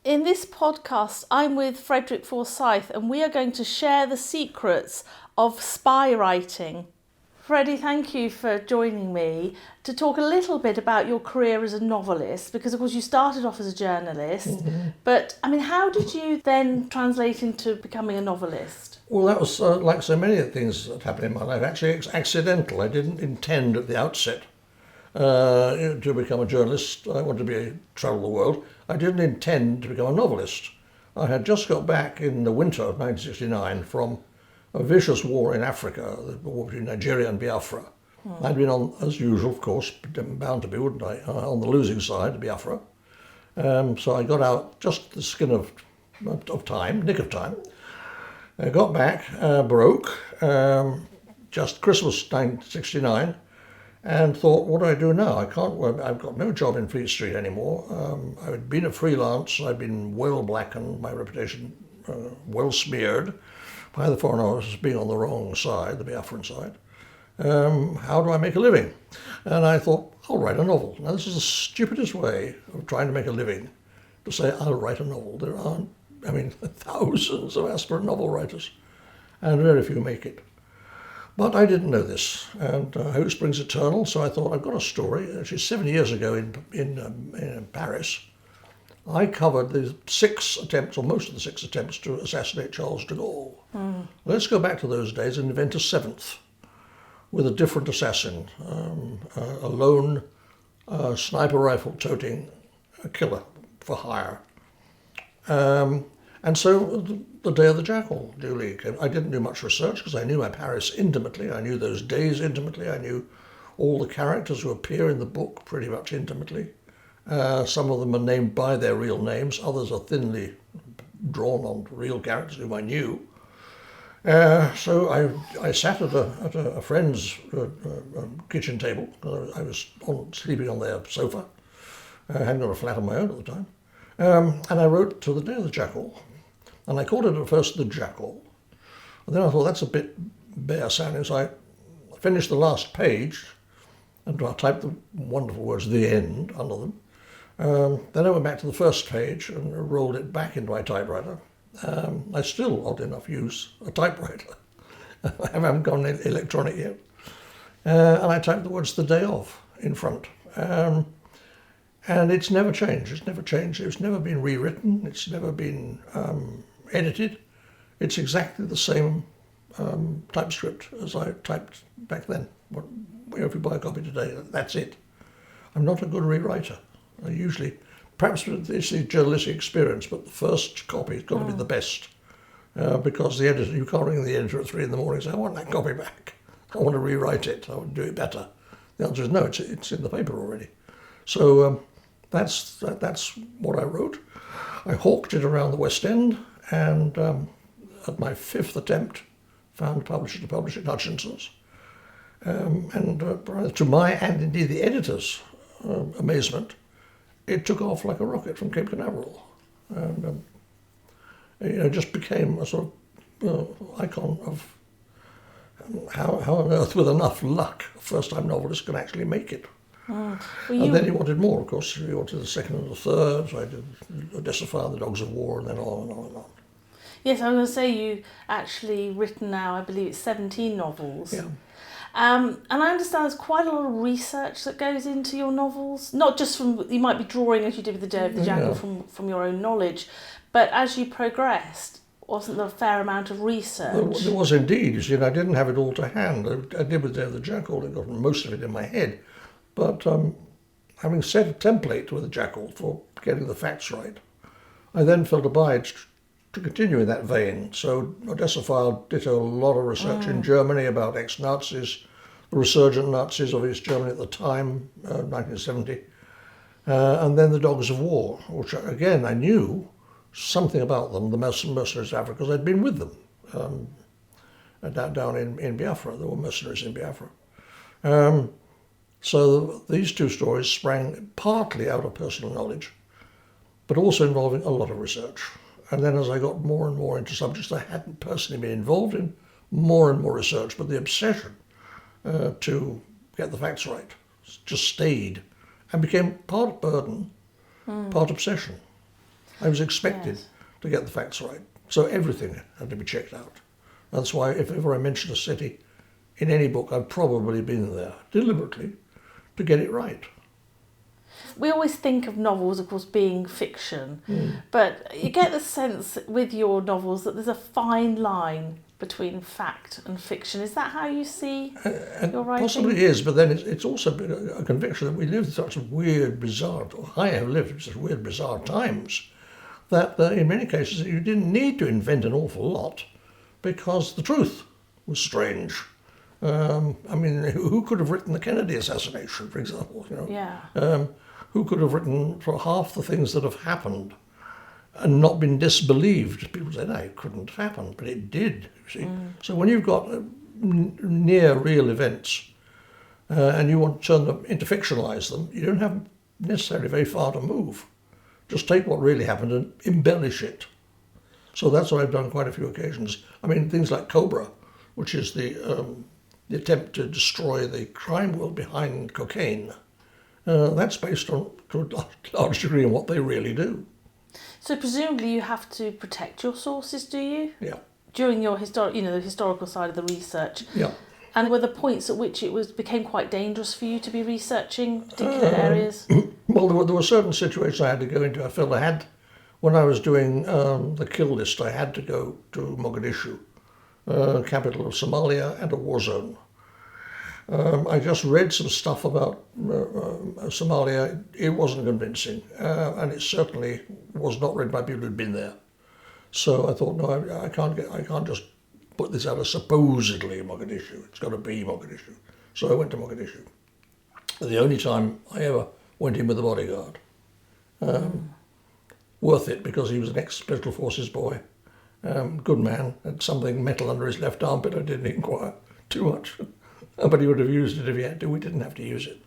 In this podcast, I'm with Frederick Forsyth and we are going to share the secrets of spy writing. Freddie, thank you for joining me to talk a little bit about your career as a novelist, because of course you started off as a journalist, but I mean, how did you then translate into becoming a novelist? Well, that was like so many things that happened in my life, actually it's accidental. I didn't intend at the outset to become a journalist. I wanted to travel the world. I didn't intend to become a novelist. I had just got back in the winter of 1969 from a vicious war in Africa, the war between Nigeria and Biafra. I'd been on, as usual, of course, bound to be, wouldn't I, on the losing side, Biafra. So I got out just the skin of time, nick of time. I got back, broke, just Christmas 1969, and thought, what do I do now? I can't work. I've got no job in Fleet Street anymore. I'd been a freelance. I'd been well blackened, my reputation well smeared by the Foreign Office as being on the wrong side, the Biafran side. How do I make a living? And I thought, I'll write a novel. Now, this is the stupidest way of trying to make a living, to say, I'll write a novel. There aren't, thousands of aspirant novel writers, and very few make it. But I didn't know this, and hope springs eternal, so I thought, I've got a story. Actually, 7 years ago in Paris, I covered the 6 attempts, or most of the 6 attempts, to assassinate Charles de Gaulle. Let's go back to those days and invent a 7th, with a different assassin, a lone sniper rifle-toting killer for hire. And so the day of the jackal duly came. I didn't do much research because I knew my Paris intimately. I knew those days intimately. I knew all the characters who appear in the book pretty much intimately. Some of them are named by their real names. Others are thinly drawn on real characters whom I knew. So I sat at a friend's kitchen table. I was sleeping on their sofa. I hadn't got a flat of my own at the time. And I wrote to the day of the jackal. And I called it at first the jackal. And then I thought, that's a bit bare sounding. So I finished the last page and I typed the wonderful words, the end, under them. Then I went back to the first page and rolled it back into my typewriter. I still, odd enough, use a typewriter. I haven't gone electronic yet. And I typed the words the day of in front. And it's never changed. It's never changed. It's never been rewritten. It's never been edited. It's exactly the same typescript as I typed back then. If you buy a copy today, that's it. I'm not a good rewriter. I usually, perhaps it's the journalistic experience, but the first copy has got to be the best. Because the editor, you can't ring the editor at 3 a.m. and say, I want that copy back. I want to rewrite it. I want to do it better. The answer is no, it's in the paper already. So that's what I wrote. I hawked it around the West End, and at my 5th attempt, found a publisher to publish it, Hutchinson's. And to my and indeed the editor's amazement, it took off like a rocket from Cape Canaveral, and it just became a sort of icon of how on earth, with enough luck, a first-time novelist can actually make it. And then he wanted more, of course. He wanted the second and the third, so I did Odessa Fire, The Dogs of War, and then on and on and on. Yes, I was going to say you actually written now, I believe it's 17 novels. Yeah. And I understand there's quite a lot of research that goes into your novels, not just from, you might be drawing as you did with The Day of the Jackal from your own knowledge, but as you progressed, wasn't there a fair amount of research? There was indeed. You see, and I didn't have it all to hand. I did with The Day of the Jackal, I got most of it in my head. But having set a template with the jackal for getting the facts right, I then felt obliged to continue in that vein. So Odessa File did a lot of research in Germany about ex-Nazis, the resurgent Nazis of East Germany at the time, 1970, and then The Dogs of War, which again I knew something about them, the mercenaries of Africa, because I'd been with them down in Biafra. There were mercenaries in Biafra. So these 2 stories sprang partly out of personal knowledge, but also involving a lot of research. And then as I got more and more into subjects I hadn't personally been involved in, more and more research, but the obsession to get the facts right just stayed and became part burden, part obsession. I was expected Yes. to get the facts right. So everything had to be checked out. That's why if ever I mention a city in any book, I've probably been there deliberately to get it right. We always think of novels, of course, being fiction, but you get the sense with your novels that there's a fine line between fact and fiction. Is that how you see your writing? Possibly is, but then it's also been a conviction that we live in such weird, bizarre, or I have lived in such weird, bizarre times that in many cases you didn't need to invent an awful lot because the truth was strange. I mean, who could have written the Kennedy assassination, for example? You know? Yeah. Who could have written for half the things that have happened and not been disbelieved? People say, no, it couldn't have happened, but it did, you see. So when you've got near real events and you want to turn them into fictionalise them, you don't have necessarily very far to move. Just take what really happened and embellish it. So that's what I've done quite a few occasions. I mean, things like Cobra, which is the attempt to destroy the crime world behind cocaine. That's based on, to a large degree, on what they really do. So presumably you have to protect your sources, do you? Yeah, During your the historical side of the research. yeah. And were the points at which it became quite dangerous for you to be researching particular areas? Well, there were certain situations I had to go into. I felt I had, when I was doing the kill list, I had to go to Mogadishu, capital of Somalia and a war zone. I just read some stuff about Somalia. It wasn't convincing, and it certainly was not read by people who'd been there. So I thought, no, I can't just put this out as supposedly Mogadishu. It's got to be Mogadishu. So I went to Mogadishu. The only time I ever went in with a bodyguard. Worth it because he was an ex-Special Forces boy. Good man. Had something metal under his left armpit. I didn't inquire too much. But he would have used it if he had to. We didn't have to use it.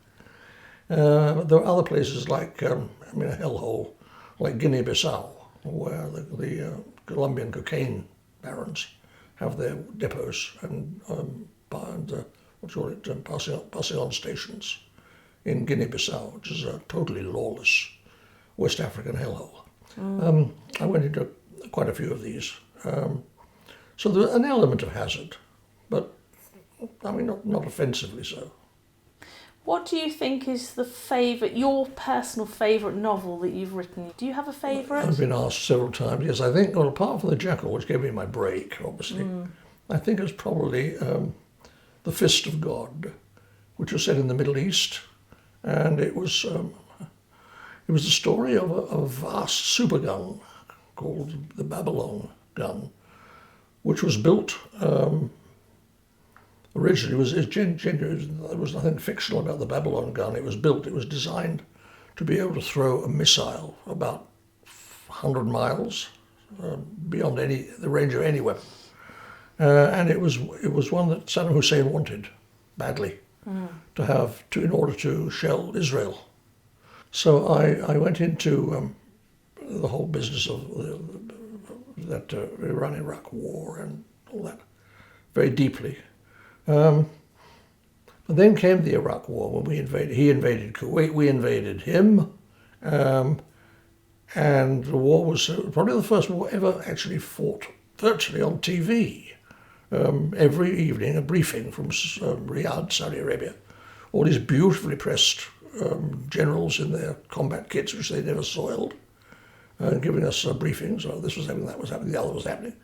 But there are other places like, a hellhole, like Guinea-Bissau, where the Colombian cocaine barons have their depots and passing on stations in Guinea-Bissau, which is a totally lawless West African hellhole. I went into quite a few of these. So there's an element of hazard, but I mean, not offensively so. What do you think is your personal favourite novel that you've written? Do you have a favourite? I've been asked several times. Yes, I think, well, apart from The Jackal, which gave me my break, obviously, I think it's probably The Fist of God, which was set in the Middle East, and it was the story of a vast supergun called the Babylon gun, which was built. Originally, there was nothing fictional about the Babylon gun. It was designed to be able to throw a missile about 100 miles beyond the range of any weapon. And it was one that Saddam Hussein wanted badly to have in order to shell Israel. So I went into the whole business of that Iran-Iraq war and all that very deeply. But then came the Iraq War when he invaded Kuwait, we invaded him, and the war was probably the first war ever actually fought virtually on TV. Every evening a briefing from Riyadh, Saudi Arabia, all these beautifully pressed generals in their combat kits which they never soiled, giving us briefings. Oh, this was happening, that was happening, the other was happening.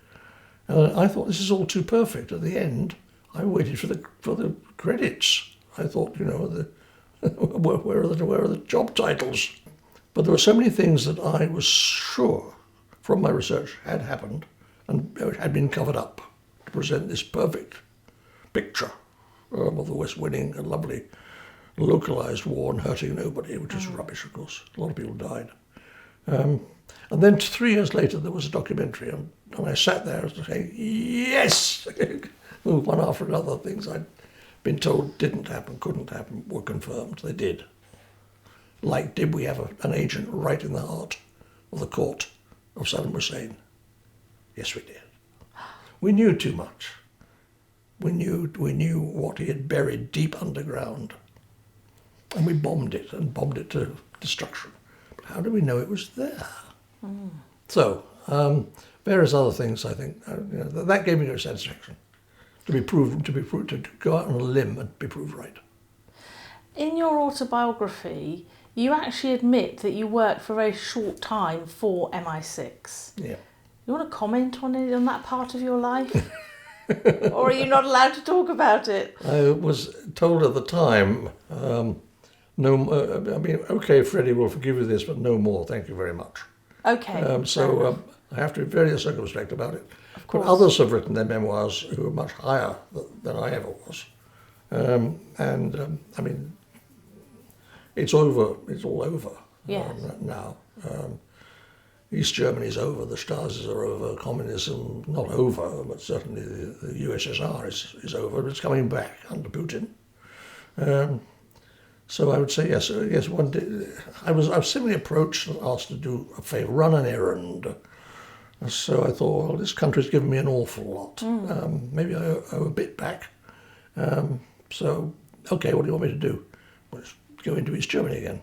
I thought this is all too perfect. At the end, I waited for the credits. I thought, where are the job titles? But there were so many things that I was sure from my research had happened and had been covered up to present this perfect picture of the West winning a lovely localized war and hurting nobody, which is rubbish, of course. A lot of people died. And then 3 years later, there was a documentary, and I sat there saying, yes! One after another, things I'd been told didn't happen, couldn't happen, were confirmed. They did. Like, did we have an agent right in the heart of the court of Saddam Hussein? Yes, we did. We knew too much. We knew what he had buried deep underground. And we bombed it to destruction. But how do we know it was there? So, various other things, I think, that gave me no satisfaction. To go out on a limb and be proved right. In your autobiography, you actually admit that you worked for a very short time for MI6. Yeah. You want to comment on it, on that part of your life? Or are you not allowed to talk about it? I was told at the time, okay, Freddie, we'll forgive you this, but no more, thank you very much. Okay. I have to be very circumspect about it. Of course. But others have written their memoirs who are much higher than I ever was. It's over. It's all over now. East Germany's over. The Stasi are over. Communism not over, but certainly the USSR is over. But it's coming back under Putin. So I would say yes. Yes, one day I was similarly approached and asked to do a favour, run an errand. So I thought, well, this country's given me an awful lot. Maybe I owe a bit back. So, okay, what do you want me to do? Well, let's go into East Germany again.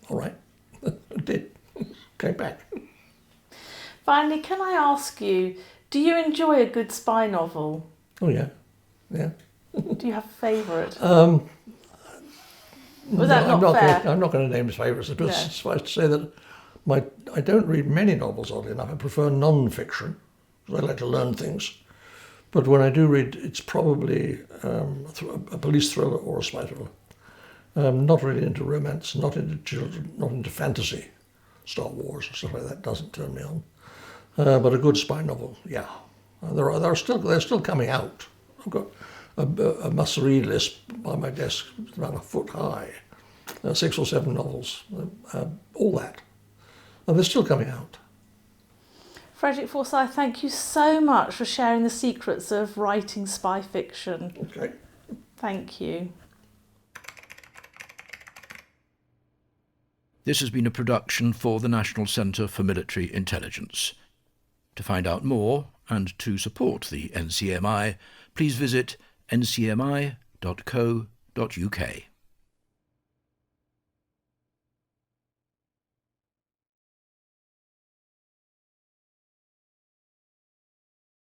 All right, I did. Came back. Finally, can I ask you, do you enjoy a good spy novel? Oh, yeah. Yeah. Do you have a favourite? Was that not fair? I'm not going to name favourites. It was suffice to say that I don't read many novels, oddly enough. I prefer non-fiction, because I like to learn things. But when I do read, it's probably a police thriller or a spy thriller. Not really into romance, not into children, not into fantasy. Star Wars or stuff like that doesn't turn me on. But a good spy novel, yeah. They're still coming out. I've got a must-read list by my desk, about a foot high. 6 or 7 novels, all that. And they're still coming out. Frederick Forsyth, thank you so much for sharing the secrets of writing spy fiction. Okay. Thank you. This has been a production for the National Centre for Military Intelligence. To find out more and to support the NCMI, please visit ncmi.co.uk.